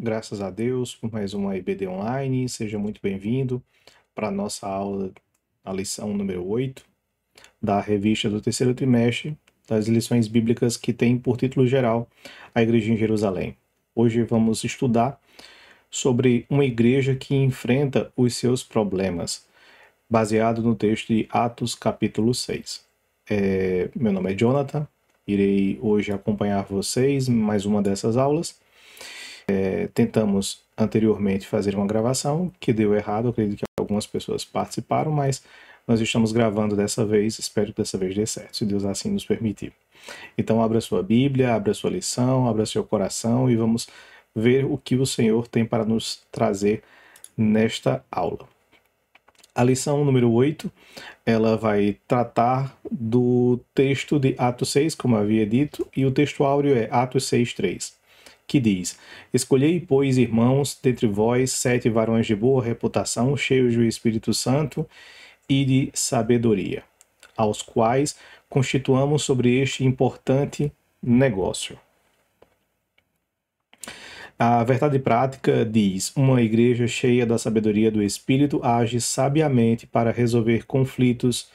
Graças a Deus por mais uma IBD Online. Seja muito bem-vindo para a nossa aula, a lição número 8 da revista do terceiro trimestre das lições bíblicas que tem por título geral a Igreja em Jerusalém. Hoje vamos estudar sobre uma igreja que enfrenta os seus problemas, baseado no texto de Atos capítulo 6. Meu nome é Jonathan, irei hoje acompanhar vocês em mais uma dessas aulas. Tentamos anteriormente fazer uma gravação que deu errado, acredito que algumas pessoas participaram, mas nós estamos gravando dessa vez, espero que dessa vez dê certo, se Deus assim nos permitir. Então abra sua Bíblia, abra sua lição, abra seu coração e vamos ver o que o Senhor tem para nos trazer nesta aula. A lição número 8, ela vai tratar do texto de Atos 6, como havia dito, e o texto áureo é Atos 6:3, que diz: Escolhei, pois, irmãos, dentre vós 7 varões de boa reputação, cheios do Espírito Santo e de sabedoria, aos quais constituamos sobre este importante negócio. A verdade prática diz: uma igreja cheia da sabedoria do Espírito age sabiamente para resolver conflitos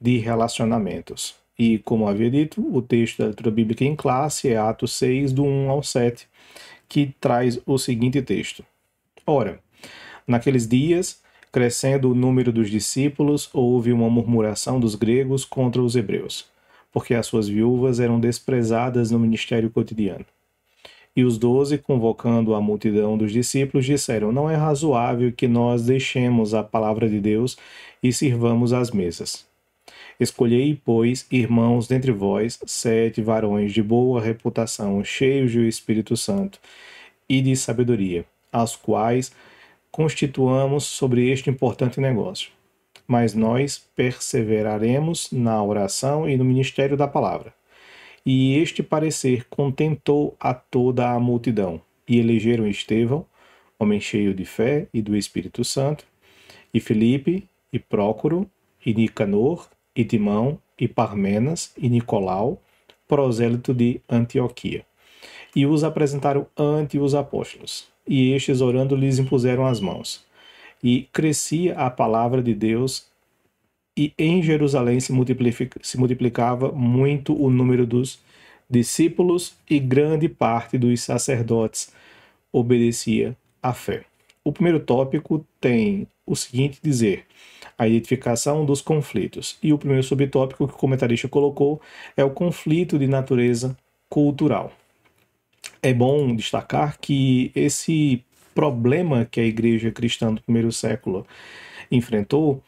de relacionamentos. E, como havia dito, o texto da leitura bíblica em classe é Atos 6, do 1 ao 7, que traz o seguinte texto. Ora, naqueles dias, crescendo o número dos discípulos, houve uma murmuração dos gregos contra os hebreus, porque as suas viúvas eram desprezadas no ministério cotidiano. E os 12, convocando a multidão dos discípulos, disseram: Não é razoável que nós deixemos a palavra de Deus e sirvamos às mesas. Escolhei, pois, irmãos dentre vós, 7 varões de boa reputação, cheios do Espírito Santo e de sabedoria, aos quais constituamos sobre este importante negócio. Mas nós perseveraremos na oração e no ministério da palavra. E este parecer contentou a toda a multidão, e elegeram Estevão, homem cheio de fé e do Espírito Santo, e Filipe, e Prócoro, e Nicanor, e Timão, e Parmenas, e Nicolau, prosélito de Antioquia. E os apresentaram ante os apóstolos, e estes, orando, lhes impuseram as mãos. E crescia a palavra de Deus, e em Jerusalém se multiplicava muito o número dos discípulos, e grande parte dos sacerdotes obedecia à fé. O primeiro tópico tem o seguinte dizer: a identificação dos conflitos. E o primeiro subtópico que o comentarista colocou é o conflito de natureza cultural. É bom destacar que esse problema que a igreja cristã do primeiro século enfrentou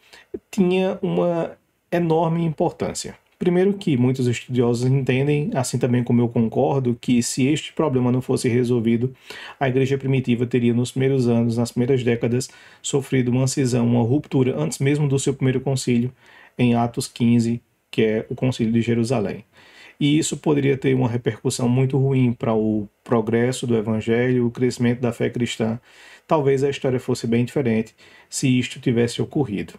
tinha uma enorme importância. Primeiro que muitos estudiosos entendem, assim também como eu concordo, que se este problema não fosse resolvido, a igreja primitiva teria nos primeiros anos, nas primeiras décadas, sofrido uma cisão, uma ruptura, antes mesmo do seu primeiro concílio, em Atos 15, que é o concílio de Jerusalém. E isso poderia ter uma repercussão muito ruim para o progresso do evangelho, o crescimento da fé cristã. Talvez a história fosse bem diferente se isto tivesse ocorrido.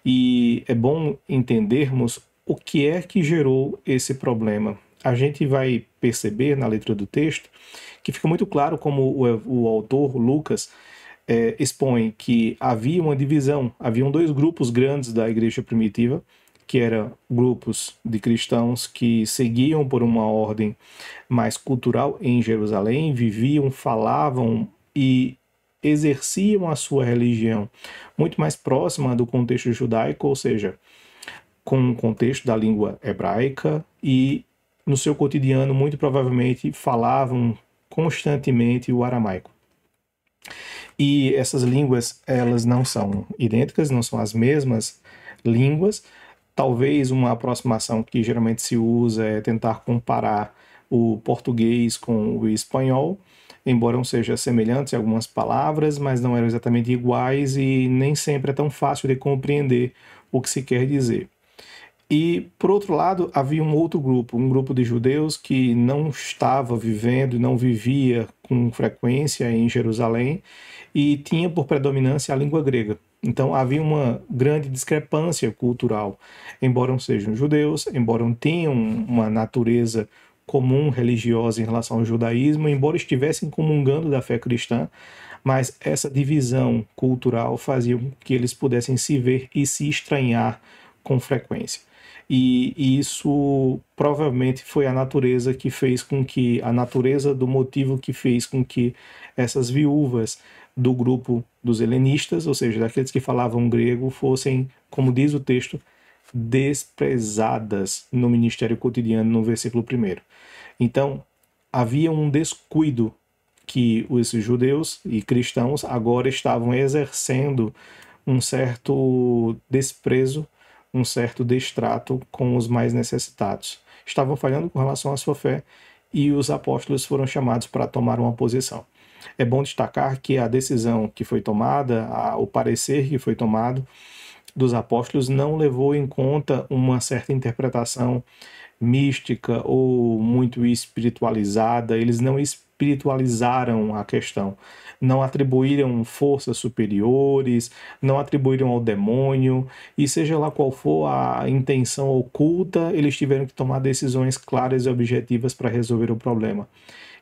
E é bom entendermos o que é que gerou esse problema. A gente vai perceber na leitura do texto que fica muito claro como o autor, Lucas, expõe que havia uma divisão, haviam 2 grupos grandes da igreja primitiva, que eram grupos de cristãos que seguiam por uma ordem mais cultural em Jerusalém, viviam, falavam e exerciam a sua religião muito mais próxima do contexto judaico, ou seja, com o contexto da língua hebraica, e no seu cotidiano muito provavelmente falavam constantemente o aramaico. E essas línguas, elas não são idênticas, não são as mesmas línguas. Talvez uma aproximação que geralmente se usa é tentar comparar o português com o espanhol, embora sejam semelhantes em algumas palavras, mas não eram exatamente iguais e nem sempre é tão fácil de compreender o que se quer dizer. E, por outro lado, havia um outro grupo, um grupo de judeus que não estava vivendo e não vivia com frequência em Jerusalém e tinha por predominância a língua grega. Então havia uma grande discrepância cultural, embora sejam judeus, embora tenham uma natureza comum religiosa em relação ao judaísmo, embora estivessem comungando da fé cristã, mas essa divisão cultural fazia com que eles pudessem se ver e se estranhar com frequência. E isso provavelmente foi a natureza que fez com que, a natureza do motivo que fez com que essas viúvas do grupo dos helenistas, ou seja, daqueles que falavam grego, fossem, como diz o texto, desprezadas no ministério cotidiano, no versículo 1. Então, havia um descuido que os judeus e cristãos agora estavam exercendo um certo desprezo, um certo destrato com os mais necessitados. Estavam falhando com relação à sua fé e os apóstolos foram chamados para tomar uma posição. É bom destacar que a decisão que foi tomada, o parecer que foi tomado dos apóstolos não levou em conta uma certa interpretação mística ou muito espiritualizada. Eles não espiritualizaram a questão, não atribuíram forças superiores, não atribuíram ao demônio, e seja lá qual for a intenção oculta, eles tiveram que tomar decisões claras e objetivas para resolver o problema.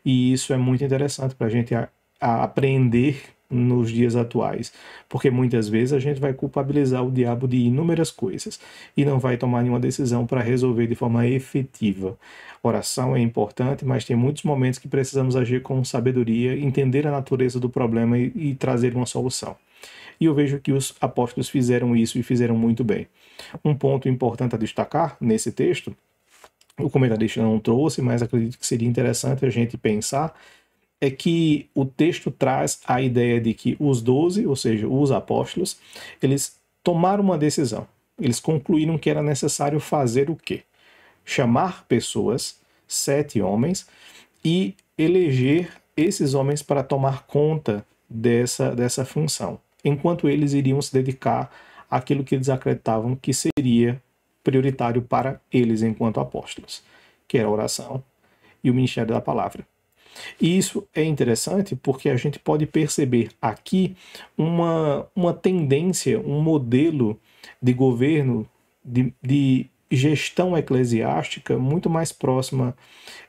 E isso é muito interessante para a gente aprender nos dias atuais, porque muitas vezes a gente vai culpabilizar o diabo de inúmeras coisas e não vai tomar nenhuma decisão para resolver de forma efetiva. Oração é importante, mas tem muitos momentos que precisamos agir com sabedoria, entender a natureza do problema e trazer uma solução. E eu vejo que os apóstolos fizeram isso e fizeram muito bem. Um ponto importante a destacar nesse texto, o comentarista não trouxe, mas acredito que seria interessante a gente pensar, é que o texto traz a ideia de que os 12, ou seja, os apóstolos, eles tomaram uma decisão. Eles concluíram que era necessário fazer o quê? Chamar pessoas, 7 homens, e eleger esses homens para tomar conta dessa função, enquanto eles iriam se dedicar àquilo que eles acreditavam que seria prioritário para eles enquanto apóstolos, que era a oração e o ministério da palavra. E isso é interessante porque a gente pode perceber aqui uma tendência, um modelo de governo, de gestão eclesiástica muito mais próxima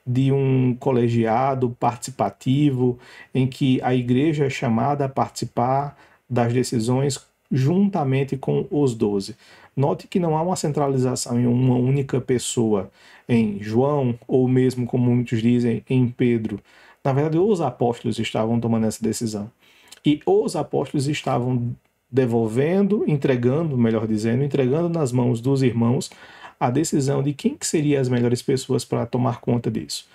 de um colegiado participativo, em que a igreja é chamada a participar das decisões juntamente com os 12. Note que não há uma centralização em uma única pessoa, em João, ou mesmo, como muitos dizem, em Pedro. Na verdade, os apóstolos estavam tomando essa decisão. E os apóstolos estavam devolvendo, entregando, melhor dizendo, entregando nas mãos dos irmãos a decisão de quem que seriam as melhores pessoas para tomar conta disso.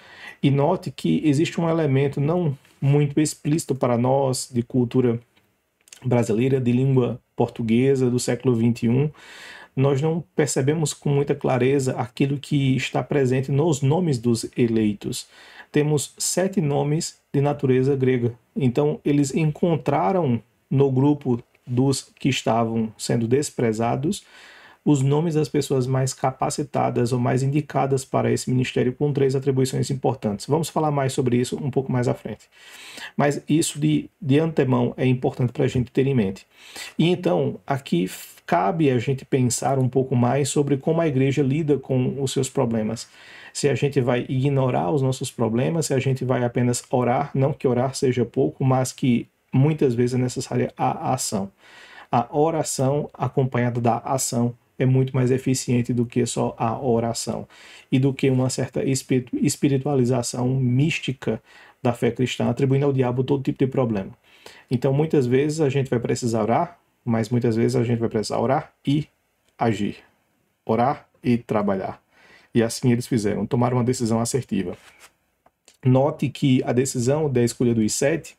E note que existe um elemento não muito explícito para nós, de cultura brasileira, de língua portuguesa do século XXI, nós não percebemos com muita clareza aquilo que está presente nos nomes dos eleitos. Temos 7 nomes de natureza grega. Então, eles encontraram no grupo dos que estavam sendo desprezados os nomes das pessoas mais capacitadas ou mais indicadas para esse ministério, com 3 atribuições importantes. Vamos falar mais sobre isso um pouco mais à frente. Mas isso de antemão é importante para a gente ter em mente. E então, aqui cabe a gente pensar um pouco mais sobre como a igreja lida com os seus problemas. Se a gente vai ignorar os nossos problemas, se a gente vai apenas orar, não que orar seja pouco, mas que muitas vezes é necessária a ação. A oração acompanhada da ação é muito mais eficiente do que só a oração e do que uma certa espiritualização mística da fé cristã, atribuindo ao diabo todo tipo de problema. Então, muitas vezes a gente vai precisar orar, mas muitas vezes a gente vai precisar orar e agir. Orar e trabalhar. E assim eles fizeram, tomaram uma decisão assertiva. Note que a decisão da escolha dos 7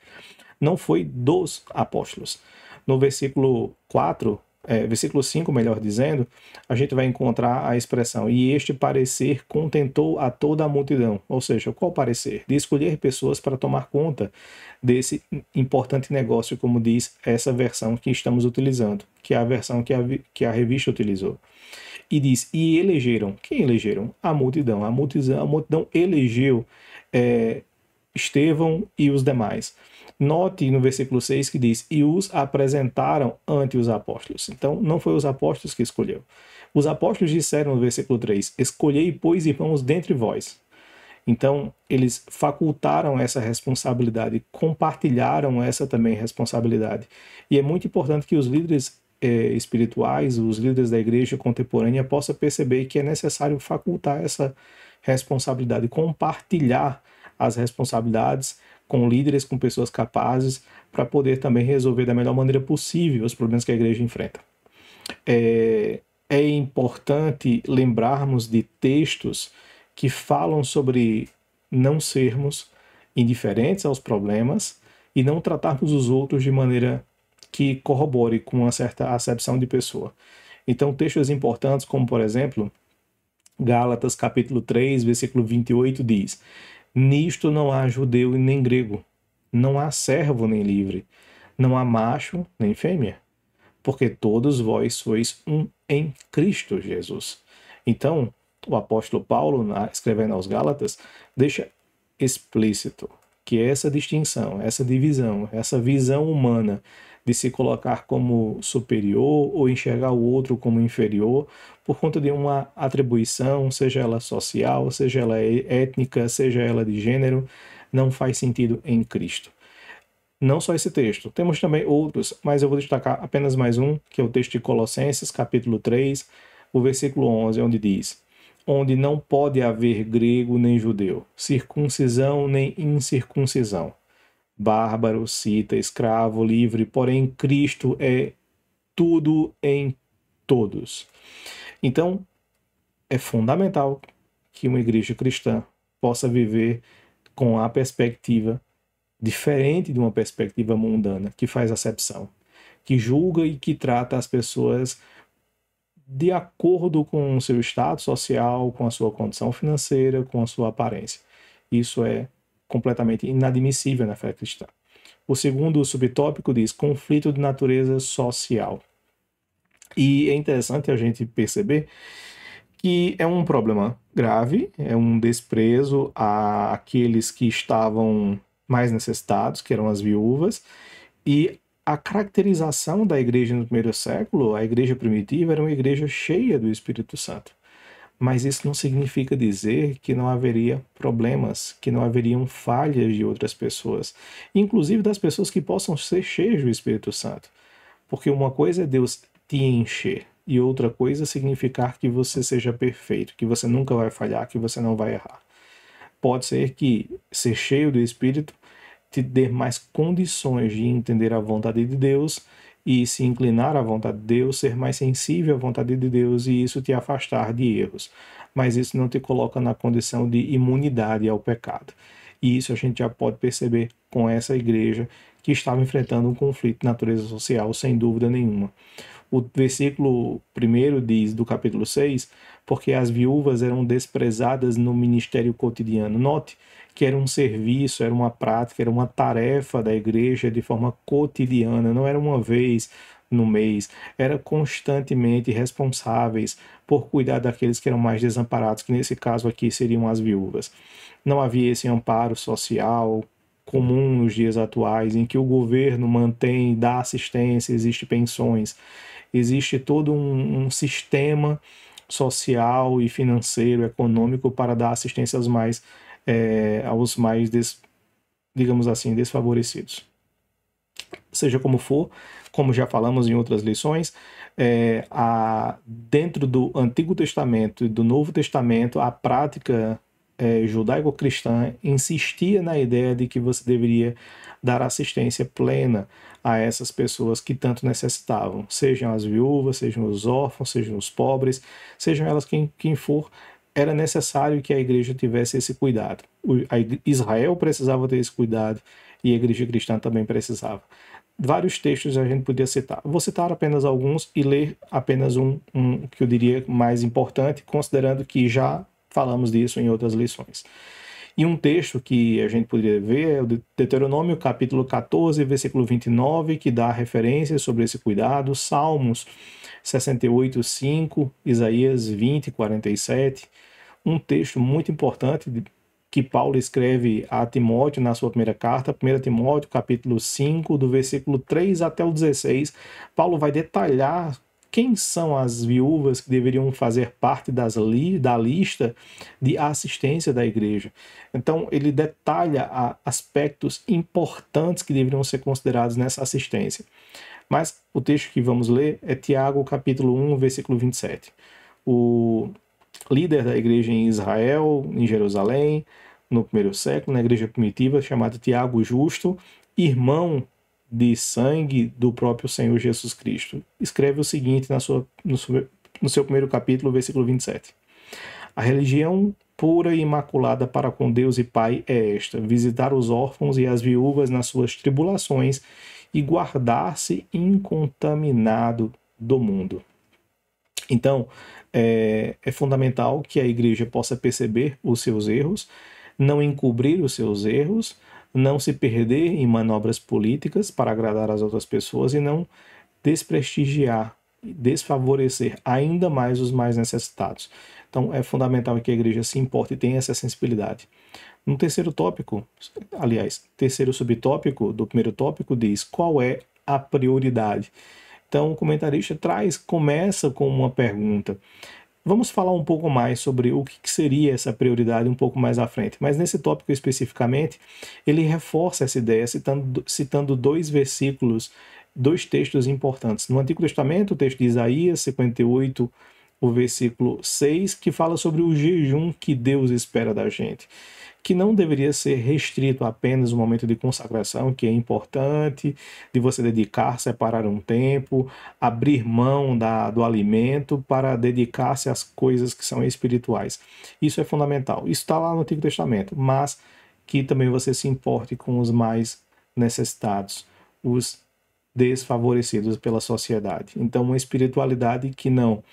não foi dos apóstolos. No versículo 4, versículo 5, melhor dizendo, a gente vai encontrar a expressão: e este parecer contentou a toda a multidão. Ou seja, qual parecer? De escolher pessoas para tomar conta desse importante negócio, como diz essa versão que estamos utilizando, que é a versão que a revista utilizou. E diz, e elegeram. Quem elegeram? A multidão. A multidão elegeu Estevão e os demais. Note no versículo 6 que diz, e os apresentaram ante os apóstolos. Então, não foi os apóstolos que escolheu. Os apóstolos disseram no versículo 3, escolhei, pois, irmãos, dentre vós. Então, eles facultaram essa responsabilidade, compartilharam essa também responsabilidade. E é muito importante que os líderes espirituais, os líderes da igreja contemporânea possam perceber que é necessário facultar essa responsabilidade, compartilhar as responsabilidades com líderes, com pessoas capazes, para poder também resolver da melhor maneira possível os problemas que a igreja enfrenta. É importante lembrarmos de textos que falam sobre não sermos indiferentes aos problemas e não tratarmos os outros de maneira que corrobore com uma certa acepção de pessoa. Então, textos importantes, como por exemplo, Gálatas capítulo 3, versículo 28 diz: Nisto não há judeu nem grego, não há servo nem livre, não há macho nem fêmea, porque todos vós sois um em Cristo Jesus. Então, o apóstolo Paulo, escrevendo aos Gálatas, deixa explícito que essa distinção, essa divisão, essa visão humana de se colocar como superior ou enxergar o outro como inferior por conta de uma atribuição, seja ela social, seja ela étnica, seja ela de gênero, não faz sentido em Cristo. Não só esse texto, temos também outros, mas eu vou destacar apenas mais um, que é o texto de Colossenses, capítulo 3, o versículo 11, onde diz: Onde não pode haver grego nem judeu, circuncisão nem incircuncisão, bárbaro, cita, escravo, livre, porém Cristo é tudo em todos. Então, é fundamental que uma igreja cristã possa viver com a perspectiva diferente de uma perspectiva mundana, que faz acepção, que julga e que trata as pessoas de acordo com o seu estado social, com a sua condição financeira, com a sua aparência. Isso é completamente inadmissível na fé cristã. O segundo subtópico diz conflito de natureza social. E é interessante a gente perceber que é um problema grave, é um desprezo àqueles que estavam mais necessitados, que eram as viúvas, e a caracterização da igreja no primeiro século, a igreja primitiva, era uma igreja cheia do Espírito Santo. Mas isso não significa dizer que não haveria problemas, que não haveriam falhas de outras pessoas, inclusive das pessoas que possam ser cheias do Espírito Santo. Porque uma coisa é Deus te encher, e outra coisa é significar que você seja perfeito, que você nunca vai falhar, que você não vai errar. Pode ser que ser cheio do Espírito te dê mais condições de entender a vontade de Deus e se inclinar à vontade de Deus, ser mais sensível à vontade de Deus e isso te afastar de erros. Mas isso não te coloca na condição de imunidade ao pecado. E isso a gente já pode perceber com essa igreja que estava enfrentando um conflito de natureza social, sem dúvida nenhuma. O versículo 1 diz, do capítulo 6, porque as viúvas eram desprezadas no ministério cotidiano. Note que era um serviço, era uma prática, era uma tarefa da igreja de forma cotidiana, não era uma vez no mês, era constantemente responsáveis por cuidar daqueles que eram mais desamparados, que nesse caso aqui seriam as viúvas. Não havia esse amparo social comum nos dias atuais, em que o governo mantém, dá assistência, existe pensões, existe todo um sistema social e financeiro, econômico para dar assistência aos mais digamos assim, desfavorecidos. Seja como for, como já falamos em outras lições, dentro do Antigo Testamento e do Novo Testamento, a prática judaico-cristã insistia na ideia de que você deveria dar assistência plena a essas pessoas que tanto necessitavam, sejam as viúvas, sejam os órfãos, sejam os pobres, sejam elas quem for, era necessário que a igreja tivesse esse cuidado. Israel precisava ter esse cuidado e a igreja cristã também precisava. Vários textos a gente podia citar. Vou citar apenas alguns e ler apenas um que eu diria mais importante, considerando que já falamos disso em outras lições. E um texto que a gente poderia ver é o de Deuteronômio, capítulo 14, versículo 29, que dá referência sobre esse cuidado, Salmos 68, 5, Isaías 20, 47, um texto muito importante que Paulo escreve a Timóteo na sua primeira carta, 1 Timóteo, capítulo 5, do versículo 3 até o 16, Paulo vai detalhar quem são as viúvas que deveriam fazer parte da lista de assistência da igreja. Então, ele detalha aspectos importantes que deveriam ser considerados nessa assistência. Mas o texto que vamos ler é Tiago, capítulo 1, versículo 27. O líder da igreja em Israel, em Jerusalém, no primeiro século, na igreja primitiva, chamado Tiago Justo, irmão de sangue do próprio Senhor Jesus Cristo, escreve o seguinte no seu primeiro capítulo, versículo 27. A religião pura e imaculada para com Deus e Pai é esta: visitar os órfãos e as viúvas nas suas tribulações e guardar-se incontaminado do mundo. Então, é fundamental que a igreja possa perceber os seus erros, não encobrir os seus erros, não se perder em manobras políticas para agradar as outras pessoas e não desprestigiar, desfavorecer ainda mais os mais necessitados. Então, é fundamental que a igreja se importe e tenha essa sensibilidade. No terceiro tópico, terceiro subtópico do primeiro tópico diz qual é a prioridade. Então, o comentarista começa com uma pergunta. Vamos falar um pouco mais sobre o que seria essa prioridade um pouco mais à frente. Mas nesse tópico especificamente, ele reforça essa ideia citando dois versículos, dois textos importantes. No Antigo Testamento, o texto de Isaías 58, o versículo 6, que fala sobre o jejum que Deus espera da gente, que não deveria ser restrito a apenas o momento de consagração, que é importante, de você dedicar, separar um tempo, abrir mão do alimento para dedicar-se às coisas que são espirituais. Isso é fundamental. Isso está lá no Antigo Testamento, mas que também você se importe com os mais necessitados, os desfavorecidos pela sociedade. Então, uma espiritualidade que não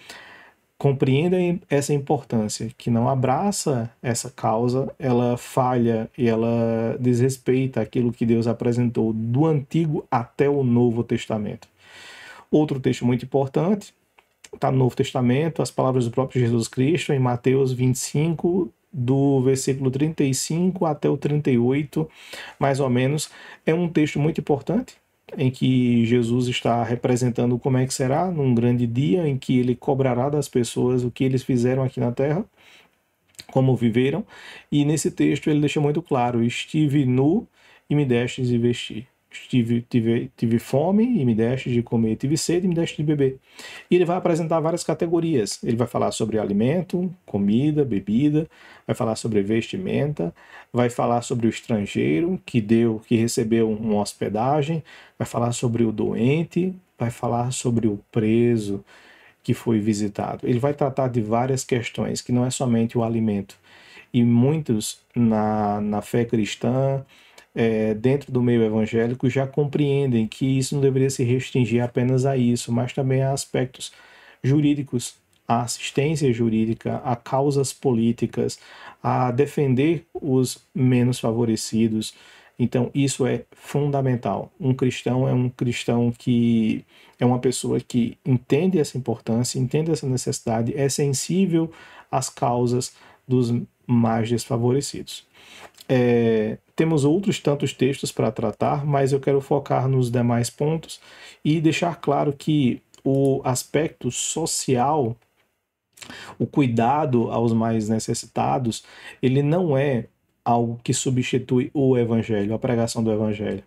compreenda essa importância, que não abraça essa causa, ela falha e ela desrespeita aquilo que Deus apresentou do Antigo até o Novo Testamento. Outro texto muito importante está no Novo Testamento, as palavras do próprio Jesus Cristo, em Mateus 25, do versículo 35 até o 38, mais ou menos. É um texto muito importante, em que Jesus está representando como é que será num grande dia em que ele cobrará das pessoas o que eles fizeram aqui na terra, como viveram, e nesse texto ele deixa muito claro: estive nu e me destes de vestir. Tive fome e me deste de comer, tive sede e me deste de beber. E ele vai apresentar várias categorias. Ele vai falar sobre alimento, comida, bebida, vai falar sobre vestimenta, vai falar sobre o estrangeiro que recebeu uma hospedagem, vai falar sobre o doente, vai falar sobre o preso que foi visitado. Ele vai tratar de várias questões, que não é somente o alimento. E muitos na fé cristã, dentro do meio evangélico, já compreendem que isso não deveria se restringir apenas a isso, mas também a aspectos jurídicos, a assistência jurídica, a causas políticas, a defender os menos favorecidos. Então, isso é fundamental. Um cristão é um cristão que é uma pessoa que entende essa importância, entende essa necessidade, é sensível às causas dos mais desfavorecidos. Temos outros tantos textos para tratar, mas eu quero focar nos demais pontos e deixar claro que o aspecto social, o cuidado aos mais necessitados, ele não é algo que substitui o evangelho, a pregação do evangelho.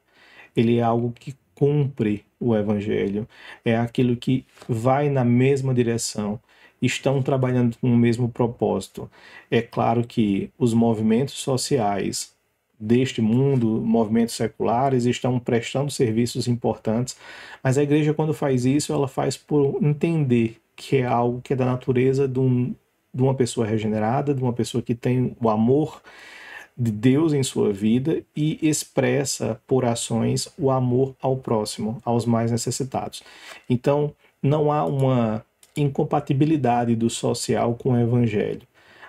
Ele é algo que cumpre o evangelho, é aquilo que vai na mesma direção, estão trabalhando com o mesmo propósito. É claro que os movimentos sociais deste mundo, movimentos seculares, estão prestando serviços importantes, mas a igreja, quando faz isso, ela faz por entender que é algo que é da natureza de uma pessoa regenerada, de uma pessoa que tem o amor de Deus em sua vida e expressa por ações o amor ao próximo, aos mais necessitados. Então, não há uma incompatibilidade do social com o evangelho.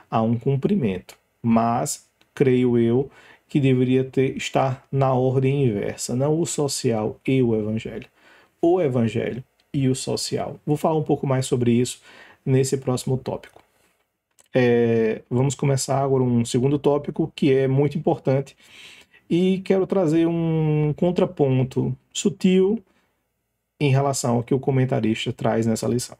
Há um cumprimento, mas creio eu que deveria estar na ordem inversa, não o social e o evangelho e o social. Vou falar um pouco mais sobre isso nesse próximo tópico. Vamos começar agora um segundo tópico que é muito importante e quero trazer um contraponto sutil, em relação ao que o comentarista traz nessa lição.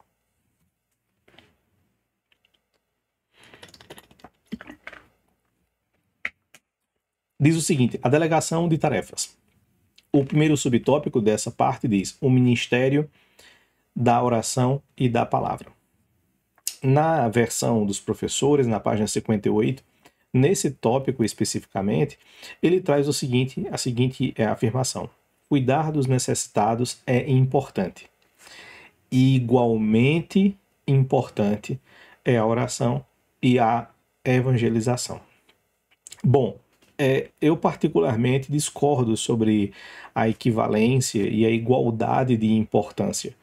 Diz o seguinte: a delegação de tarefas. O primeiro subtópico dessa parte diz o ministério da oração e da palavra. Na versão dos professores, na página 58, nesse tópico especificamente, ele traz a seguinte afirmação: cuidar dos necessitados é importante. E igualmente importante é a oração e a evangelização. Bom, eu particularmente discordo sobre a equivalência e a igualdade de importância.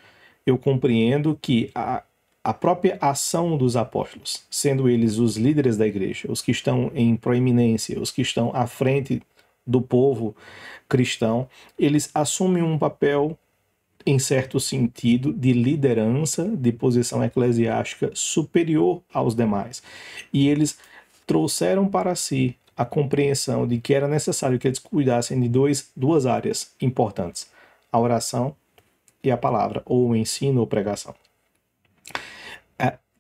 Eu compreendo que a própria ação dos apóstolos, sendo eles os líderes da igreja, os que estão em proeminência, os que estão à frente do povo cristão, eles assumem um papel, em certo sentido, de liderança, de posição eclesiástica superior aos demais. E eles trouxeram para si a compreensão de que era necessário que eles cuidassem de duas áreas importantes: a oração e a palavra, ou o ensino ou pregação.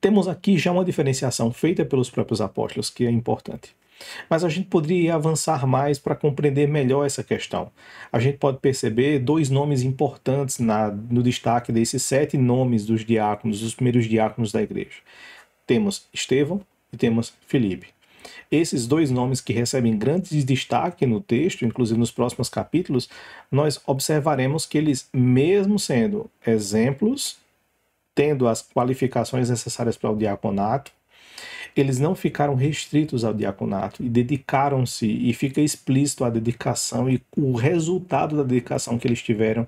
Temos aqui já uma diferenciação feita pelos próprios apóstolos, que é importante. Mas a gente poderia avançar mais para compreender melhor essa questão. A gente pode perceber dois nomes importantes no destaque desses 7 nomes dos diáconos, dos primeiros diáconos da igreja. Temos Estevão e temos Filipe. Esses dois nomes que recebem grande destaque no texto, inclusive nos próximos capítulos, nós observaremos que eles, mesmo sendo exemplos, tendo as qualificações necessárias para o diaconato, eles não ficaram restritos ao diaconato e dedicaram-se, e fica explícito a dedicação e o resultado da dedicação que eles tiveram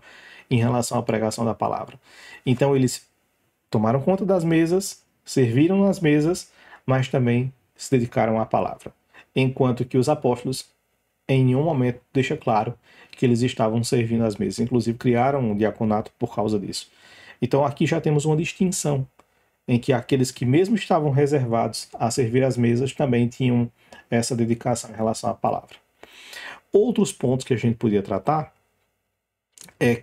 em relação à pregação da palavra. Então eles tomaram conta das mesas, serviram nas mesas, mas também se dedicaram à palavra. Enquanto que os apóstolos, em nenhum momento, deixa claro que eles estavam servindo as mesas. Inclusive criaram um diaconato por causa disso. Então aqui já temos uma distinção, em que aqueles que mesmo estavam reservados a servir as mesas também tinham essa dedicação em relação à palavra. Outros pontos que a gente podia tratar é,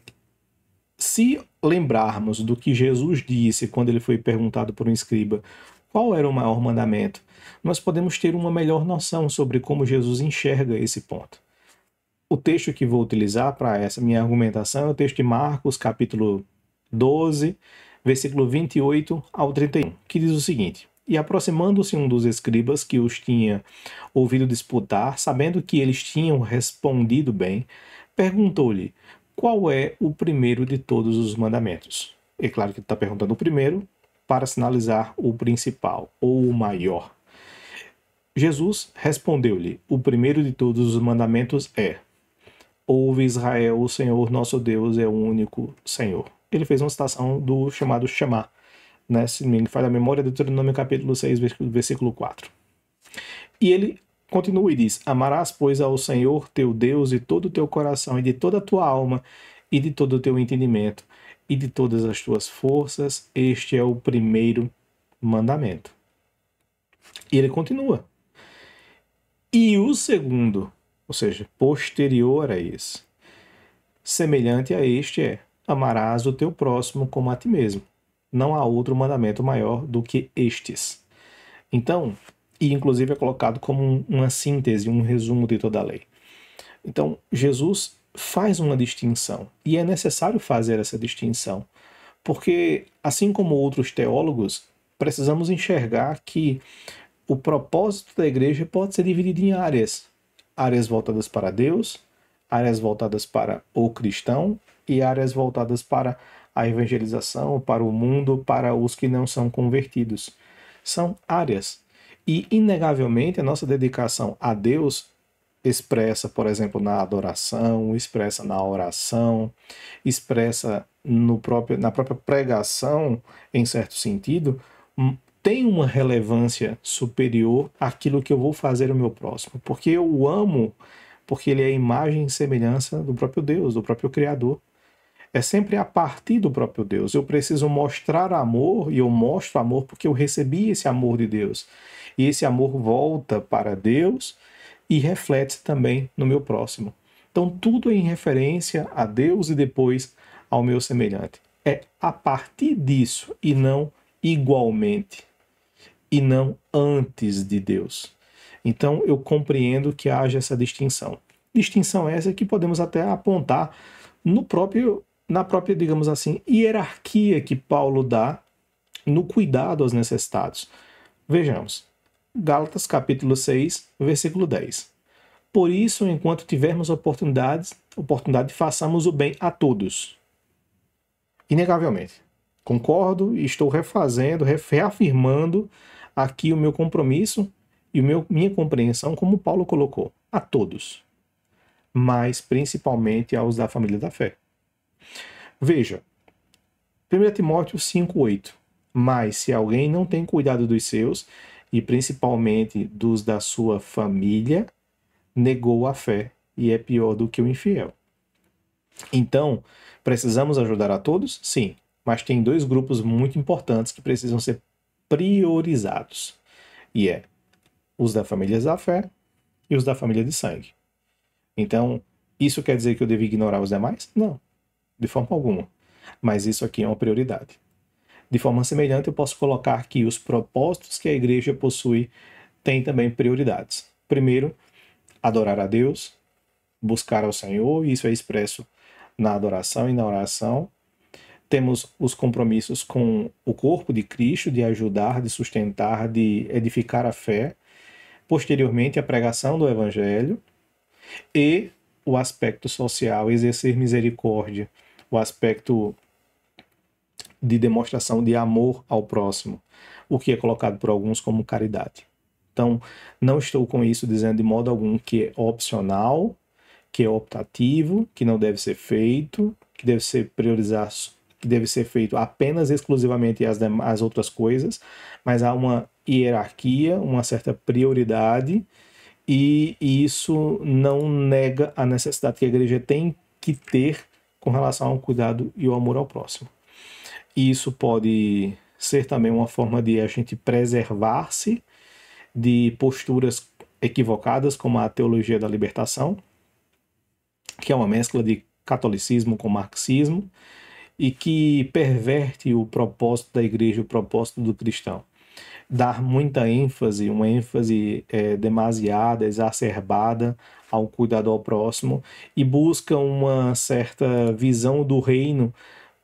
se lembrarmos do que Jesus disse quando ele foi perguntado por um escriba qual era o maior mandamento, nós podemos ter uma melhor noção sobre como Jesus enxerga esse ponto. O texto que vou utilizar para essa minha argumentação é o texto de Marcos, capítulo 12, versículo 28 ao 31, que diz o seguinte: e aproximando-se um dos escribas que os tinha ouvido disputar, sabendo que eles tinham respondido bem, perguntou-lhe qual é o primeiro de todos os mandamentos. É claro que ele está perguntando o primeiro para sinalizar o principal, ou o maior. Jesus respondeu-lhe: o primeiro de todos os mandamentos é: ouve Israel, o Senhor nosso Deus é o único Senhor. Ele fez uma citação do chamado Shema, né? Se me falha a memória, Deuteronômio capítulo 6, versículo 4. E ele continua e diz: amarás, pois, ao Senhor teu Deus de todo o teu coração e de toda a tua alma e de todo o teu entendimento e de todas as tuas forças. Este é o primeiro mandamento. E ele continua: e o segundo, ou seja, posterior a esse, semelhante a este é: amarás o teu próximo como a ti mesmo. Não há outro mandamento maior do que estes. Então, e inclusive é colocado como uma síntese, um resumo de toda a lei. Então, Jesus faz uma distinção, e é necessário fazer essa distinção, porque, assim como outros teólogos, precisamos enxergar que o propósito da igreja pode ser dividido em áreas. Áreas voltadas para Deus, áreas voltadas para o cristão e áreas voltadas para a evangelização, para o mundo, para os que não são convertidos. São áreas. E, inegavelmente, a nossa dedicação a Deus expressa, por exemplo, na adoração, expressa na oração, expressa na própria pregação, em certo sentido, tem uma relevância superior àquilo que eu vou fazer ao meu próximo. Porque eu o amo, porque ele é a imagem e semelhança do próprio Deus, do próprio Criador. É sempre a partir do próprio Deus. Eu preciso mostrar amor, e eu mostro amor porque eu recebi esse amor de Deus. E esse amor volta para Deus e reflete também no meu próximo. Então tudo é em referência a Deus e depois ao meu semelhante. É a partir disso e não igualmente, e não antes de Deus. Então eu compreendo que haja essa distinção. Distinção essa que podemos até apontar na própria, digamos assim, hierarquia que Paulo dá no cuidado aos necessitados. Vejamos, Gálatas capítulo 6, versículo 10. Por isso, enquanto tivermos oportunidade, façamos o bem a todos. Inegavelmente. Concordo e estou reafirmando aqui o meu compromisso e minha compreensão, como Paulo colocou, a todos, mas principalmente aos da família da fé. Veja, 1 Timóteo 5,8. Mas se alguém não tem cuidado dos seus, e principalmente dos da sua família, negou a fé e é pior do que o infiel. Então, precisamos ajudar a todos? Sim, mas tem dois grupos muito importantes que precisam ser priorizados. E é os da família da fé e os da família de sangue. Então, isso quer dizer que eu devo ignorar os demais? Não, de forma alguma. Mas isso aqui é uma prioridade. De forma semelhante, eu posso colocar que os propósitos que a igreja possui têm também prioridades. Primeiro, adorar a Deus, buscar ao Senhor, e isso é expresso na adoração e na oração. Temos os compromissos com o corpo de Cristo, de ajudar, de sustentar, de edificar a fé. Posteriormente, a pregação do Evangelho e o aspecto social, exercer misericórdia, o aspecto de demonstração de amor ao próximo, o que é colocado por alguns como caridade. Então, não estou com isso dizendo de modo algum que é opcional, que é optativo, que não deve ser feito, que deve ser priorizado, que deve ser feito apenas exclusivamente as outras coisas, mas há uma hierarquia, uma certa prioridade, e isso não nega a necessidade que a igreja tem que ter com relação ao cuidado e ao amor ao próximo. E isso pode ser também uma forma de a gente preservar-se de posturas equivocadas, como a teologia da libertação, que é uma mescla de catolicismo com marxismo, e que perverte o propósito da igreja, o propósito do cristão. Dar muita ênfase, uma ênfase demasiada, exacerbada ao cuidado ao próximo, e busca uma certa visão do reino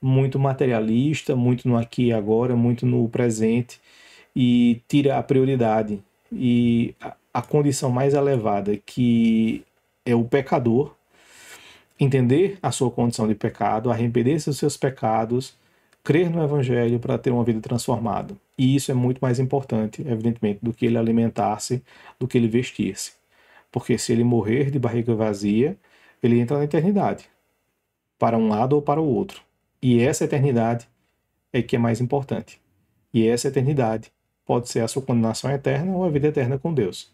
muito materialista, muito no aqui e agora, muito no presente, e tira a prioridade e a condição mais elevada, que é o pecador, entender a sua condição de pecado, arrepender-se dos seus pecados, crer no Evangelho para ter uma vida transformada. E isso é muito mais importante, evidentemente, do que ele alimentar-se, do que ele vestir-se. Porque se ele morrer de barriga vazia, ele entra na eternidade, para um lado ou para o outro. E essa eternidade é que é mais importante. E essa eternidade pode ser a sua condenação eterna ou a vida eterna com Deus.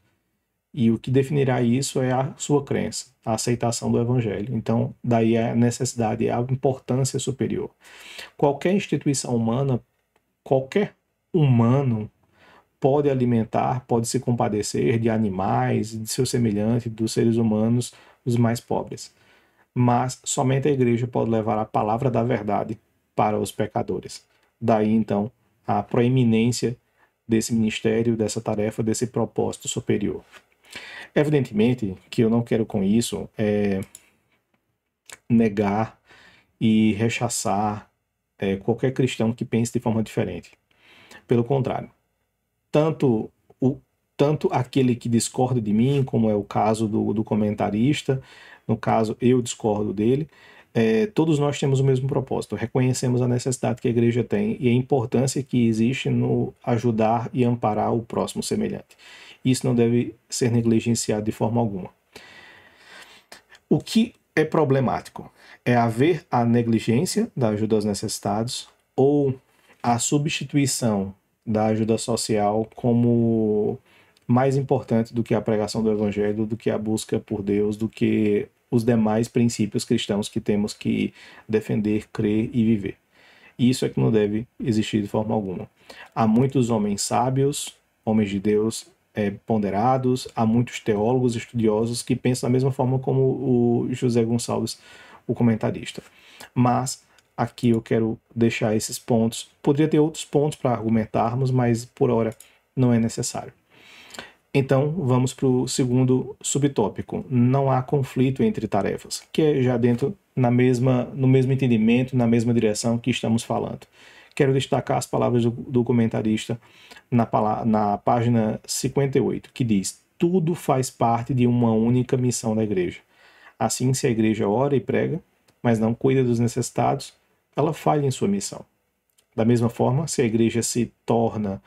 E o que definirá isso é a sua crença, a aceitação do Evangelho. Então, daí a necessidade, a importância superior. Qualquer instituição humana, qualquer humano pode alimentar, pode se compadecer de animais, de seus semelhantes, dos seres humanos, os mais pobres. Mas somente a igreja pode levar a palavra da verdade para os pecadores. Daí, então, a proeminência desse ministério, dessa tarefa, desse propósito superior. Evidentemente que eu não quero com isso negar e rechaçar qualquer cristão que pense de forma diferente. Pelo contrário, tanto aquele que discorda de mim, como é o caso do comentarista, no caso eu discordo dele, todos nós temos o mesmo propósito, reconhecemos a necessidade que a igreja tem e a importância que existe no ajudar e amparar o próximo semelhante. Isso não deve ser negligenciado de forma alguma. O que é problemático é haver a negligência da ajuda aos necessitados ou a substituição da ajuda social como mais importante do que a pregação do Evangelho, do que a busca por Deus, do que os demais princípios cristãos que temos que defender, crer e viver. Isso é que não deve existir de forma alguma. Há muitos homens sábios, homens de Deus ponderados, há muitos teólogos estudiosos que pensam da mesma forma como o José Gonçalves, o comentarista. Mas aqui eu quero deixar esses pontos. Poderia ter outros pontos para argumentarmos, mas por hora não é necessário. Então, vamos para o segundo subtópico. Não há conflito entre tarefas, que é já dentro no mesmo entendimento, na mesma direção que estamos falando. Quero destacar as palavras do comentarista na página 58, que diz: tudo faz parte de uma única missão da igreja. Assim, se a igreja ora e prega, mas não cuida dos necessitados, ela falha em sua missão. Da mesma forma, se a igreja se torna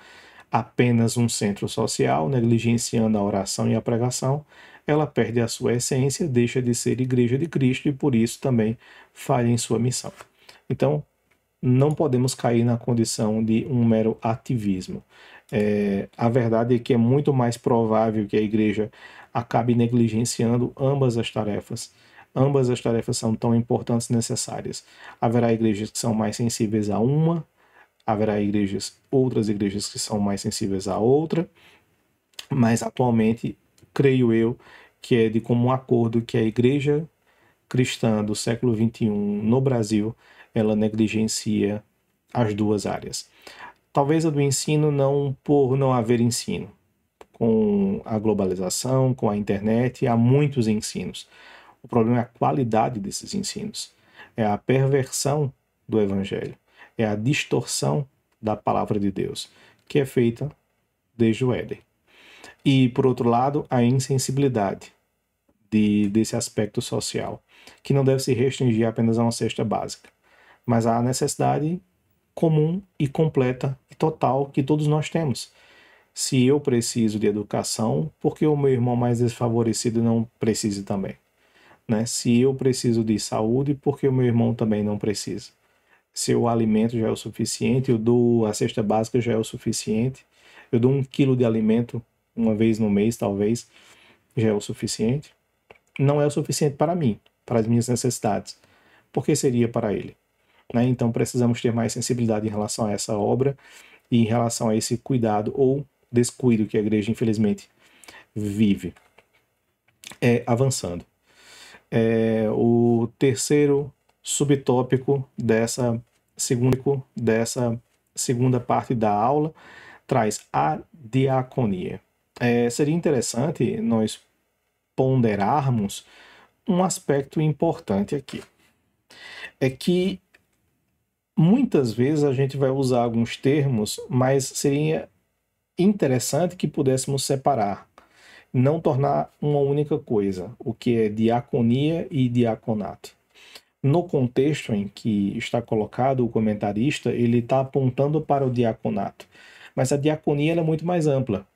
apenas um centro social, negligenciando a oração e a pregação, ela perde a sua essência, deixa de ser igreja de Cristo e por isso também falha em sua missão. Então, não podemos cair na condição de um mero ativismo. A verdade é que é muito mais provável que a igreja acabe negligenciando ambas as tarefas. Ambas as tarefas são tão importantes e necessárias. Haverá igrejas que são mais sensíveis a uma, haverá outras igrejas que são mais sensíveis a outra, mas atualmente, creio eu, que é de comum acordo que a igreja cristã do século XXI no Brasil, ela negligencia as duas áreas. Talvez a do ensino não por não haver ensino. Com a globalização, com a internet, há muitos ensinos. O problema é a qualidade desses ensinos. É a perversão do evangelho. É a distorção da palavra de Deus, que é feita desde o Éden. E, por outro lado, a insensibilidade desse aspecto social, que não deve se restringir apenas a uma cesta básica, mas à necessidade comum e completa e total que todos nós temos. Se eu preciso de educação, por que o meu irmão mais desfavorecido não precise também? Né? Se eu preciso de saúde, por que o meu irmão também não precisa? Se o alimento já é o suficiente, a cesta básica já é o suficiente, eu dou 1 quilo de alimento uma vez no mês, talvez, já é o suficiente. Não é o suficiente para mim, para as minhas necessidades. Por que seria para ele? Né? Então precisamos ter mais sensibilidade em relação a essa obra e em relação a esse cuidado ou descuido que a igreja, infelizmente, vive. Avançando. O terceiro subtópico dessa segunda parte da aula traz a diaconia. Seria interessante nós ponderarmos um aspecto importante aqui. É que muitas vezes a gente vai usar alguns termos, mas seria interessante que pudéssemos separar, não tornar uma única coisa, o que é diaconia e diaconato. No contexto em que está colocado o comentarista, ele está apontando para o diaconato, mas a diaconia é muito mais ampla.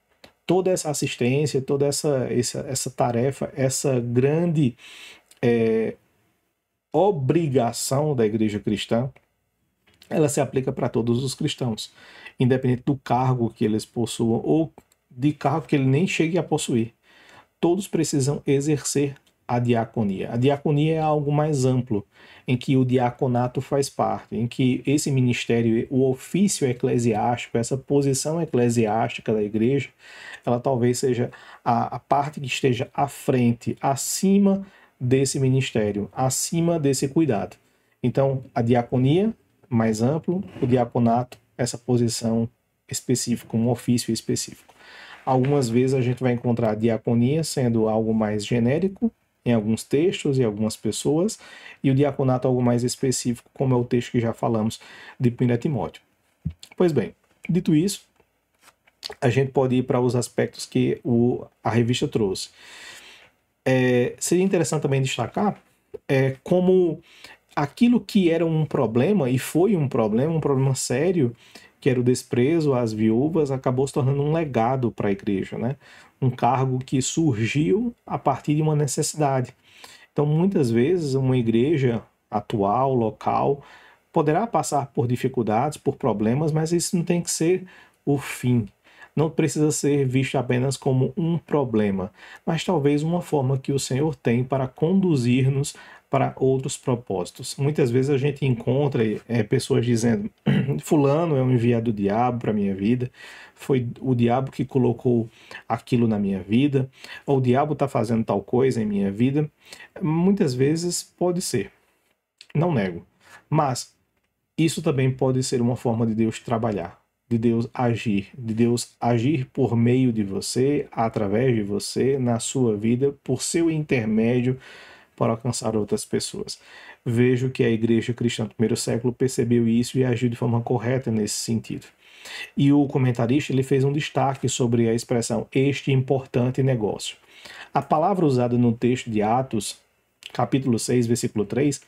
Toda essa assistência, toda essa tarefa, essa grande obrigação da igreja cristã, ela se aplica para todos os cristãos, independente do cargo que eles possuam ou de cargo que ele nem chegue a possuir. Todos precisam exercer a diaconia. A diaconia é algo mais amplo, em que o diaconato faz parte, em que esse ministério, o ofício eclesiástico, essa posição eclesiástica da igreja, ela talvez seja a parte que esteja à frente, acima desse ministério, acima desse cuidado. Então, a diaconia, mais amplo, o diaconato, essa posição específica, um ofício específico. Algumas vezes a gente vai encontrar a diaconia sendo algo mais genérico, em alguns textos e algumas pessoas, e o diaconato algo mais específico, como é o texto que já falamos de 1 Timóteo. Pois bem, dito isso, a gente pode ir para os aspectos que a revista trouxe. Seria interessante também destacar como aquilo que era um problema, e foi um problema sério, que era o desprezo às viúvas, acabou se tornando um legado para a igreja, né? Um cargo que surgiu a partir de uma necessidade. Então, muitas vezes, uma igreja atual, local, poderá passar por dificuldades, por problemas, mas isso não tem que ser o fim. Não precisa ser visto apenas como um problema, mas talvez uma forma que o Senhor tem para conduzir-nos para outros propósitos. Muitas vezes a gente encontra pessoas dizendo: fulano é um enviado do diabo para a minha vida, foi o diabo que colocou aquilo na minha vida, ou o diabo está fazendo tal coisa em minha vida. Muitas vezes pode ser, não nego, mas Isso também pode ser uma forma de Deus trabalhar, de Deus agir por meio de você, através de você, na sua vida, por seu intermédio, para alcançar outras pessoas. Vejo que a igreja cristã do primeiro século percebeu isso e agiu de forma correta nesse sentido. E o comentarista ele fez um destaque sobre a expressão este importante negócio. A palavra usada no texto de Atos, capítulo 6, versículo 3,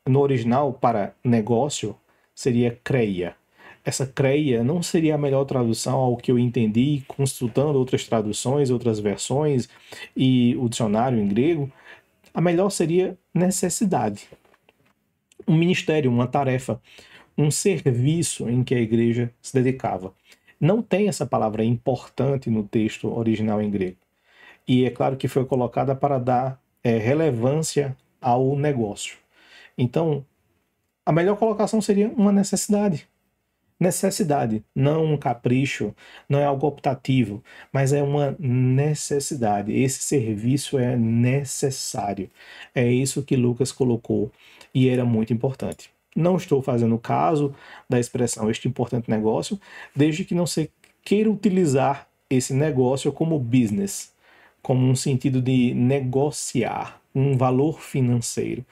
no original para negócio seria creia. Essa creia não seria a melhor tradução ao que eu entendi consultando outras traduções, outras versões e o dicionário em grego. A melhor seria necessidade. Um ministério, uma tarefa, um serviço em que a igreja se dedicava. Não tem essa palavra importante no texto original em grego. E é claro que foi colocada para dar relevância ao negócio. Então, a melhor colocação seria uma necessidade. Necessidade, não um capricho, não é algo optativo, mas é uma necessidade. Esse serviço é necessário. É isso que Lucas colocou e era muito importante. Não estou fazendo caso da expressão este importante negócio, desde que não se queira utilizar esse negócio como business, como um sentido de negociar um valor financeiro,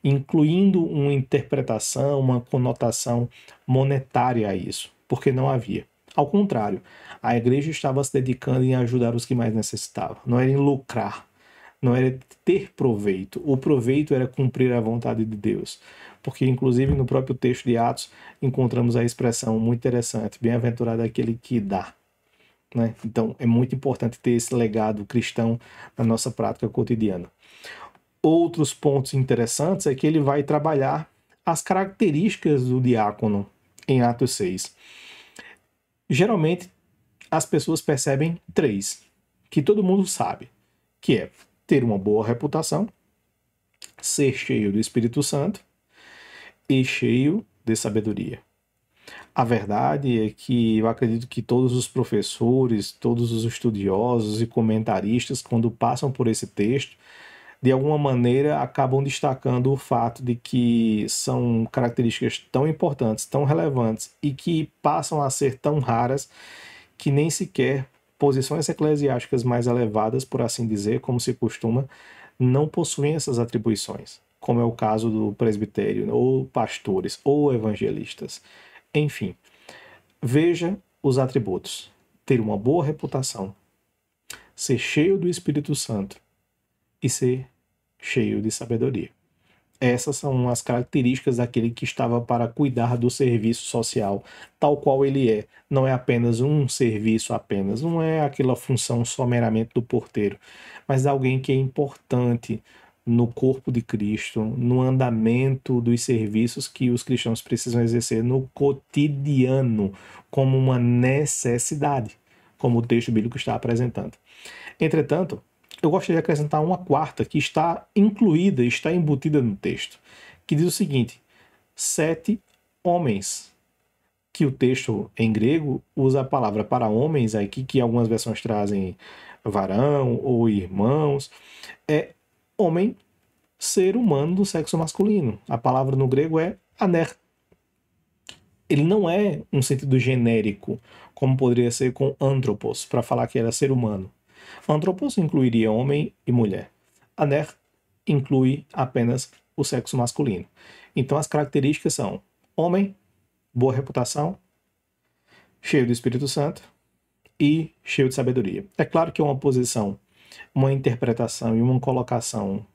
incluindo uma interpretação, uma conotação monetária a isso, porque não havia. Ao contrário, a igreja estava se dedicando em ajudar os que mais necessitavam, não era em lucrar, não era ter proveito. O proveito era cumprir a vontade de Deus. Porque, inclusive, no próprio texto de Atos, encontramos a expressão muito interessante: bem-aventurado é aquele que dá. Né? Então, é muito importante ter esse legado cristão na nossa prática cotidiana. Outros pontos interessantes é que ele vai trabalhar as características do diácono em Atos 6. Geralmente, as pessoas percebem três, que todo mundo sabe, que é ter uma boa reputação, ser cheio do Espírito Santo e cheio de sabedoria. A verdade é que eu acredito que todos os professores, todos os estudiosos e comentaristas, quando passam por esse texto, de alguma maneira acabam destacando o fato de que são características tão importantes, tão relevantes e que passam a ser tão raras que nem sequer posições eclesiásticas mais elevadas, por assim dizer, como se costuma, não possuem essas atribuições, como é o caso do presbitério, ou pastores, ou evangelistas. Enfim, veja os atributos: ter uma boa reputação, ser cheio do Espírito Santo e ser cheio de sabedoria. Essas são as características daquele que estava para cuidar do serviço social, tal qual ele é. Não é apenas um serviço apenas, não é aquela função só meramente do porteiro, mas alguém que é importante no corpo de Cristo, no andamento dos serviços que os cristãos precisam exercer no cotidiano, como uma necessidade, como o texto bíblico está apresentando. Entretanto, eu gostaria de acrescentar uma quarta que está incluída, está embutida no texto, que diz o seguinte: 7 homens, que o texto em grego usa a palavra para homens aqui, que algumas versões trazem varão ou irmãos, é homem, ser humano do sexo masculino. A palavra no grego é aner. Ele não é um sentido genérico, como poderia ser com anthropos, para falar que era ser humano. Anthropos incluiria homem e mulher. Aner inclui apenas o sexo masculino. Então as características são homem, boa reputação, cheio do Espírito Santo e cheio de sabedoria. É claro que é uma posição, uma interpretação e uma colocação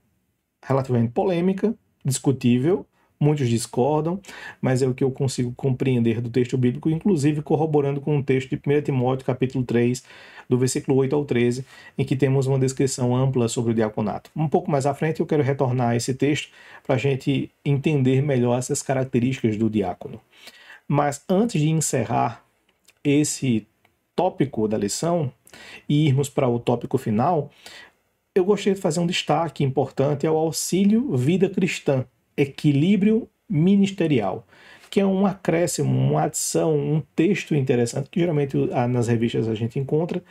relativamente polêmica, discutível, muitos discordam, mas é o que eu consigo compreender do texto bíblico, inclusive corroborando com o texto de 1 Timóteo, capítulo 3, do versículo 8 ao 13, em que temos uma descrição ampla sobre o diaconato. Um pouco mais à frente eu quero retornar a esse texto para a gente entender melhor essas características do diácono. Mas antes de encerrar esse tópico da lição e irmos para o tópico final, eu gostaria de fazer um destaque importante ao auxílio vida cristã, equilíbrio ministerial, que é um acréscimo, uma adição, um texto interessante que geralmente nas revistas a gente encontra,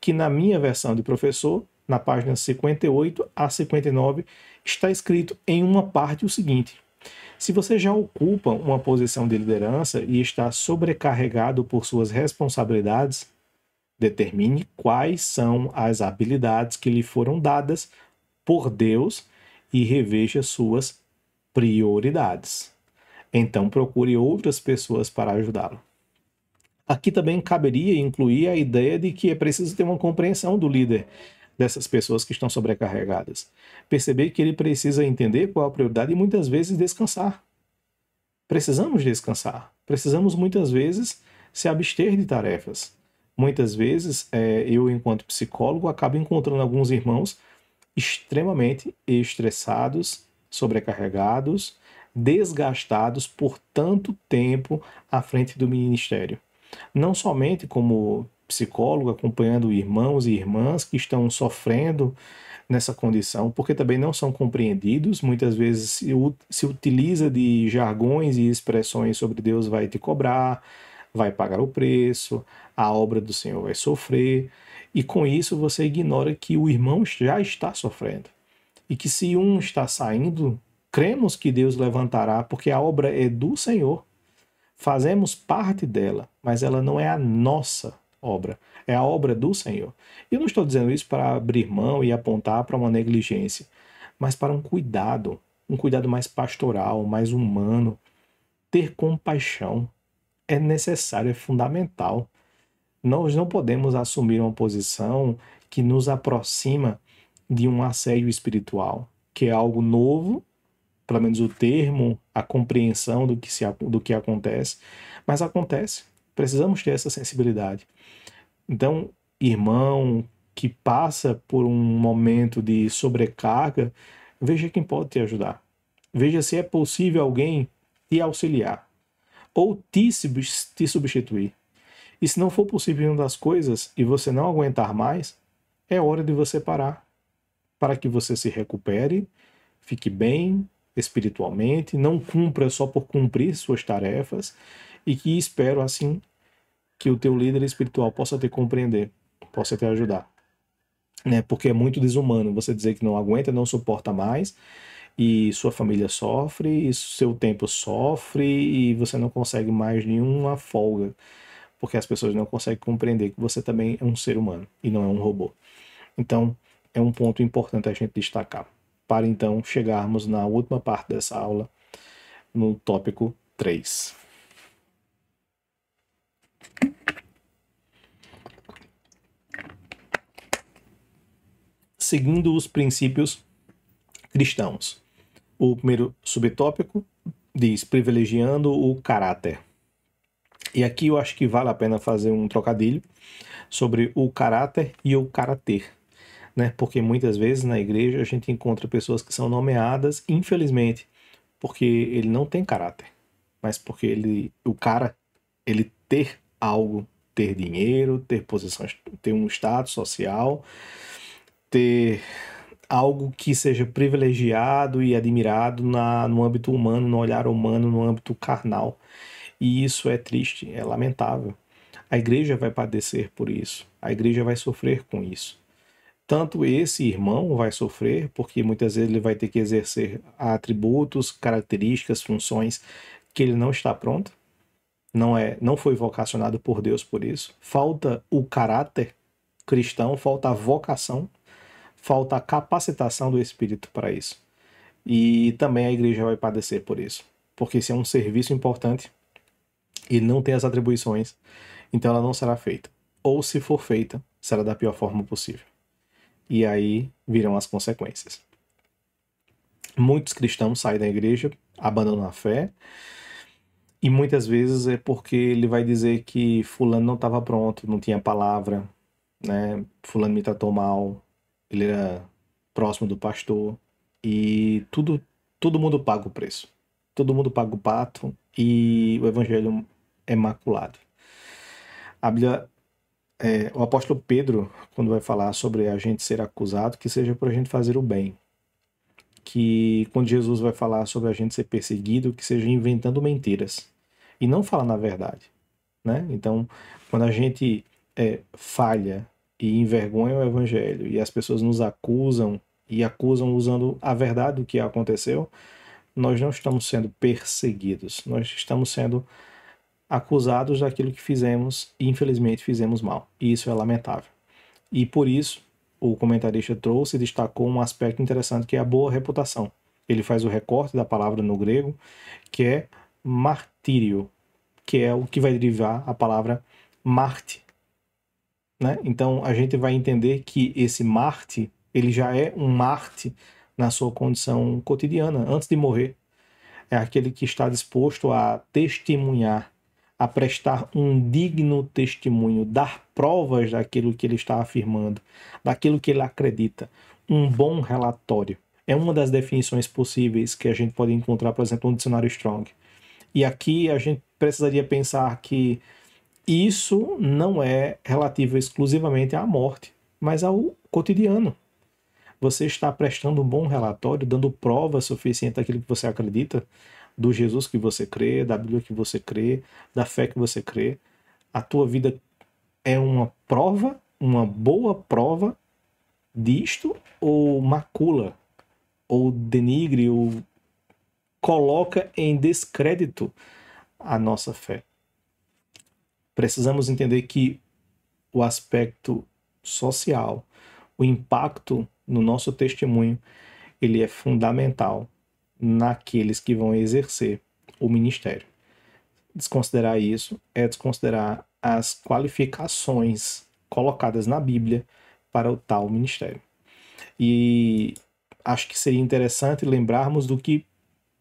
que na minha versão de professor, na página 58 a 59, está escrito em uma parte o seguinte: Se você já ocupa uma posição de liderança e está sobrecarregado por suas responsabilidades, determine quais são as habilidades que lhe foram dadas por Deus e reveja suas prioridades. Então procure outras pessoas para ajudá-lo. Aqui também caberia incluir a ideia de que é preciso ter uma compreensão do líder dessas pessoas que estão sobrecarregadas. Perceber que ele precisa entender qual a prioridade e muitas vezes descansar. Precisamos descansar. Precisamos muitas vezes se abster de tarefas. Muitas vezes, eu, enquanto psicólogo, acabo encontrando alguns irmãos extremamente estressados, sobrecarregados, desgastados por tanto tempo à frente do ministério. Não somente como psicólogo, acompanhando irmãos e irmãs que estão sofrendo nessa condição, porque também não são compreendidos. Muitas vezes se utiliza de jargões e expressões sobre Deus vai te cobrar, vai pagar o preço, a obra do Senhor vai sofrer, e com isso você ignora que o irmão já está sofrendo. E que se um está saindo, cremos que Deus levantará, porque a obra é do Senhor. Fazemos parte dela, mas ela não é a nossa obra, é a obra do Senhor. E eu não estou dizendo isso para abrir mão e apontar para uma negligência, mas para um cuidado mais pastoral, mais humano. Ter compaixão é necessário, é fundamental. Nós não podemos assumir uma posição que nos aproxima de um assédio espiritual, que é algo novo, pelo menos o termo, a compreensão do que acontece, mas acontece. Precisamos ter essa sensibilidade. Então, irmão que passa por um momento de sobrecarga, veja quem pode te ajudar. Veja se é possível alguém te auxiliar ou te substituir. E se não for possível uma das coisas e você não aguentar mais, é hora de você parar, para que você se recupere, fique bem espiritualmente, não cumpra só por cumprir suas tarefas, e que espero assim que o teu líder espiritual possa te compreender, possa te ajudar. Né? Porque é muito desumano você dizer que não aguenta, não suporta mais, e sua família sofre, e seu tempo sofre, e você não consegue mais nenhuma folga, porque as pessoas não conseguem compreender que você também é um ser humano e não é um robô. Então, é um ponto importante a gente destacar, para então chegarmos na última parte dessa aula, no tópico 3. Seguindo os princípios cristãos. O primeiro subtópico diz privilegiando o caráter. E aqui eu acho que vale a pena fazer um trocadilho sobre o caráter e o caráter, né? Porque muitas vezes na igreja a gente encontra pessoas que são nomeadas, infelizmente, porque ele não tem caráter, mas porque ele ter algo, ter dinheiro, ter posição, ter um status social, ter algo que seja privilegiado e admirado no âmbito humano, no olhar humano, no âmbito carnal. E isso é triste, é lamentável. A igreja vai padecer por isso. A igreja vai sofrer com isso. Tanto esse irmão vai sofrer, porque muitas vezes ele vai ter que exercer atributos, características, funções que ele não está pronto, não foi vocacionado por Deus por isso. Falta o caráter cristão, falta a vocação, falta a capacitação do Espírito para isso. E também a igreja vai padecer por isso, porque se é um serviço importante e não tem as atribuições, então ela não será feita. Ou se for feita, será da pior forma possível. E aí virão as consequências. Muitos cristãos saem da igreja, abandonam a fé, e muitas vezes é porque ele vai dizer que fulano não estava pronto, não tinha palavra, né? Fulano me tratou mal, ele era próximo do pastor, e todo mundo paga o preço. Todo mundo paga o pato, e o evangelho é maculado. A Bíblia, o apóstolo Pedro, quando vai falar sobre a gente ser acusado, que seja por a gente fazer o bem. Que quando Jesus vai falar sobre a gente ser perseguido, que seja inventando mentiras. E não falar na verdade. Né? Então, quando a gente falha e envergonha o evangelho, e as pessoas nos acusam, e acusam usando a verdade do que aconteceu, nós não estamos sendo perseguidos, nós estamos sendo acusados daquilo que fizemos e infelizmente fizemos mal. E isso é lamentável. E por isso, o comentarista trouxe e destacou um aspecto interessante que é a boa reputação. Ele faz o recorte da palavra no grego, que é martírio, que é o que vai derivar a palavra Marte. Né? Então a gente vai entender que esse Marte, ele já é um Marte na sua condição cotidiana, antes de morrer. É aquele que está disposto a testemunhar, a prestar um digno testemunho, dar provas daquilo que ele está afirmando, daquilo que ele acredita. Um bom relatório. É uma das definições possíveis que a gente pode encontrar, por exemplo, no dicionário Strong. E aqui a gente precisaria pensar que isso não é relativo exclusivamente à morte, mas ao cotidiano. Você está prestando um bom relatório, dando prova suficiente daquilo que você acredita, do Jesus que você crê, da Bíblia que você crê, da fé que você crê. A tua vida é uma prova, uma boa prova disto, ou macula, ou denigre, ou coloca em descrédito a nossa fé. Precisamos entender que o aspecto social, o impacto no nosso testemunho, ele é fundamental naqueles que vão exercer o ministério. Desconsiderar isso é desconsiderar as qualificações colocadas na Bíblia para o tal ministério. E acho que seria interessante lembrarmos do que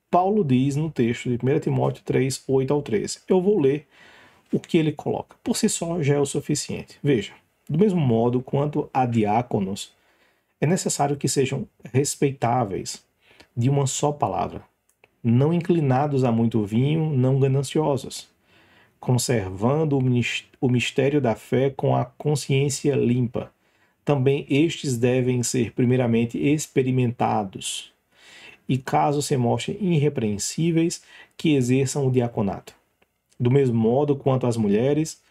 Paulo diz no texto de 1 Timóteo 3, 8 ao 13. Eu vou ler o que ele coloca. Por si só já é o suficiente. Veja, do mesmo modo quanto a diáconos, é necessário que sejam respeitáveis, de uma só palavra, não inclinados a muito vinho, não gananciosos, conservando o mistério da fé com a consciência limpa. Também estes devem ser primeiramente experimentados, e caso se mostrem irrepreensíveis, que exerçam o diaconato. Do mesmo modo quanto às mulheres,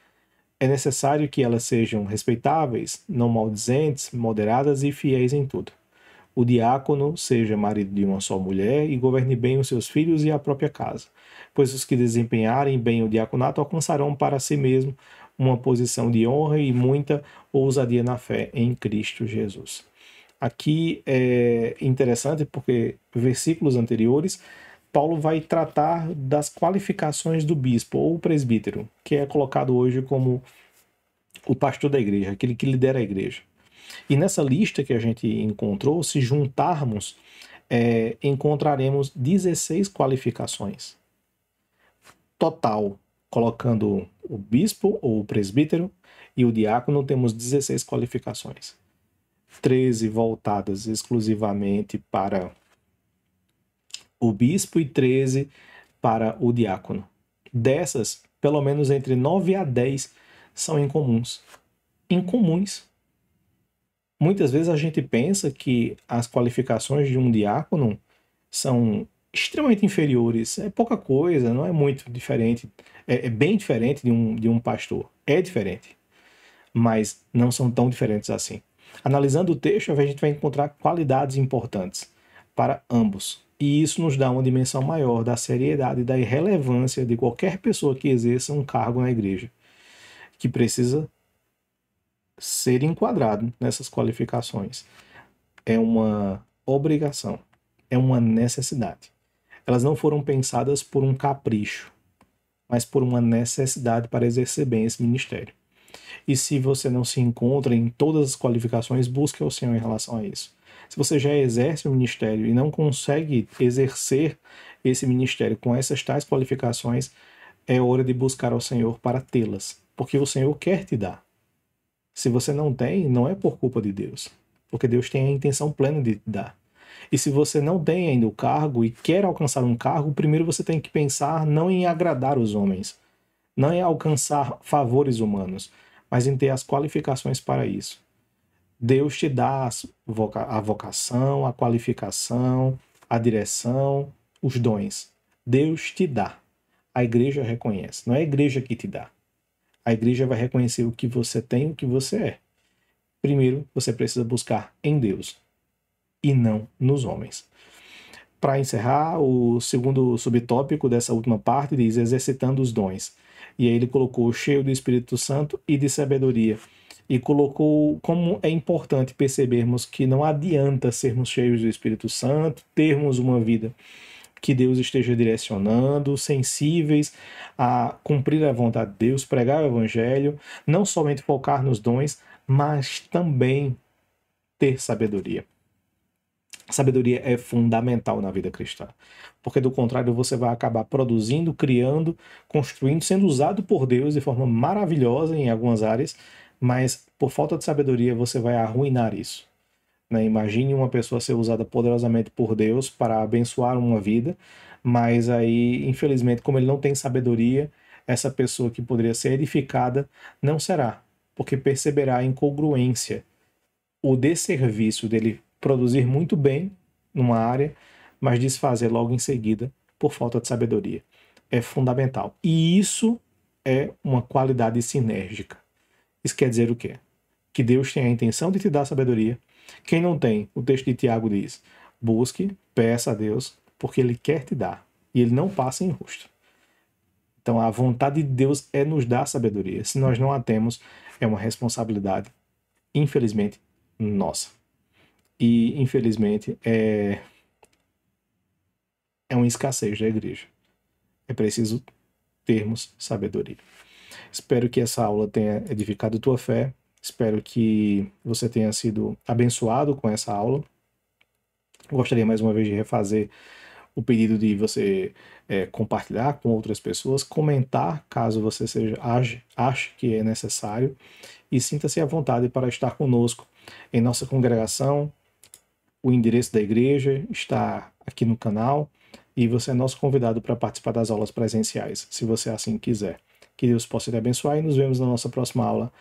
é necessário que elas sejam respeitáveis, não maldizentes, moderadas e fiéis em tudo. O diácono seja marido de uma só mulher e governe bem os seus filhos e a própria casa, pois os que desempenharem bem o diaconato alcançarão para si mesmo uma posição de honra e muita ousadia na fé em Cristo Jesus. Aqui é interessante porque versículos anteriores Paulo vai tratar das qualificações do bispo ou presbítero, que é colocado hoje como o pastor da igreja, aquele que lidera a igreja. E nessa lista que a gente encontrou, se juntarmos, encontraremos 16 qualificações. Total, colocando o bispo ou o presbítero e o diácono, temos 16 qualificações. 13 voltadas exclusivamente para o bispo e 13 para o diácono. Dessas, pelo menos entre 9 a 10 são incomuns. Incomuns. Muitas vezes a gente pensa que as qualificações de um diácono são extremamente inferiores. É pouca coisa, não é muito diferente. É bem diferente de um pastor. É diferente. Mas não são tão diferentes assim. Analisando o texto, a gente vai encontrar qualidades importantes para ambos. E isso nos dá uma dimensão maior da seriedade e da irrelevância de qualquer pessoa que exerça um cargo na igreja, que precisa ser enquadrado nessas qualificações. É uma obrigação, é uma necessidade. Elas não foram pensadas por um capricho, mas por uma necessidade para exercer bem esse ministério. E se você não se encontra em todas as qualificações, busque o Senhor em relação a isso. Se você já exerce o ministério e não consegue exercer esse ministério com essas tais qualificações, é hora de buscar ao Senhor para tê-las, porque o Senhor quer te dar. Se você não tem, não é por culpa de Deus, porque Deus tem a intenção plena de te dar. E se você não tem ainda o cargo e quer alcançar um cargo, primeiro você tem que pensar não em agradar os homens, não em alcançar favores humanos, mas em ter as qualificações para isso. Deus te dá a vocação, a qualificação, a direção, os dons. Deus te dá. A igreja reconhece. Não é a igreja que te dá. A igreja vai reconhecer o que você tem e o que você é. Primeiro, você precisa buscar em Deus e não nos homens. Para encerrar, o segundo subtópico dessa última parte diz exercitando os dons. E aí ele colocou cheio do Espírito Santo e de sabedoria. E colocou como é importante percebermos que não adianta sermos cheios do Espírito Santo, termos uma vida que Deus esteja direcionando, sensíveis a cumprir a vontade de Deus, pregar o Evangelho, não somente focar nos dons, mas também ter sabedoria. A sabedoria é fundamental na vida cristã, porque do contrário você vai acabar produzindo, criando, construindo, sendo usado por Deus de forma maravilhosa em algumas áreas, mas por falta de sabedoria você vai arruinar isso. Né? Imagine uma pessoa ser usada poderosamente por Deus para abençoar uma vida, mas aí, infelizmente, como ele não tem sabedoria, essa pessoa que poderia ser edificada não será, porque perceberá a incongruência, o desserviço dele produzir muito bem numa área, mas desfazer logo em seguida por falta de sabedoria. É fundamental. E isso é uma qualidade sinérgica. Isso quer dizer o quê? Que Deus tem a intenção de te dar sabedoria. Quem não tem, o texto de Tiago diz: busque, peça a Deus, porque Ele quer te dar. E Ele não passa em rosto. Então a vontade de Deus é nos dar sabedoria. Se nós não a temos, é uma responsabilidade, infelizmente, nossa. E, infelizmente, é uma escassez da igreja. É preciso termos sabedoria. Espero que essa aula tenha edificado tua fé. Espero que você tenha sido abençoado com essa aula. Gostaria mais uma vez de refazer o pedido de você compartilhar com outras pessoas, comentar caso você ache que é necessário, e sinta-se à vontade para estar conosco em nossa congregação. O endereço da igreja está aqui no canal e você é nosso convidado para participar das aulas presenciais, se você assim quiser. Que Deus possa te abençoar e nos vemos na nossa próxima aula,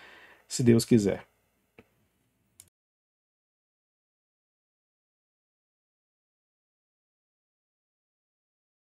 se Deus quiser.